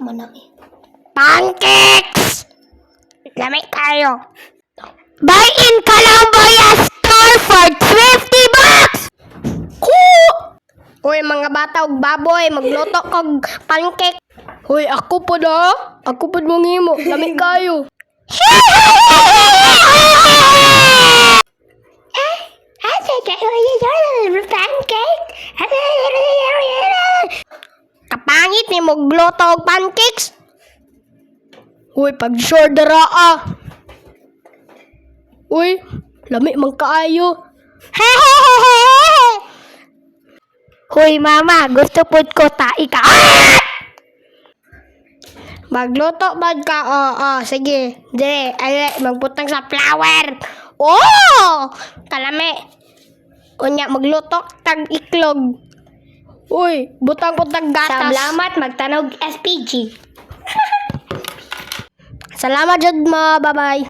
man na eh. Pancakes! Lami kayo. Buy in Kalamboya store for 50 bucks! Uy, mga bata ug baboy, magluto kog pancake. Hoy, ako pa na. Ako pa mangimo. Lami kayo. Kapangit ni magluto og pancakes. Hoy, pag-sure dara. Uy, lami man kaayo. Hoy mama, gusto pud ko tai ka. Magluto bad ka? Sige. Dire, ay magbutang sa flour. Oh! Kalame. Unya magluto tag iklog. Uy, butang ko tag gatas. Salamat magtanog SPG. Salamat jud mo. Bye-bye.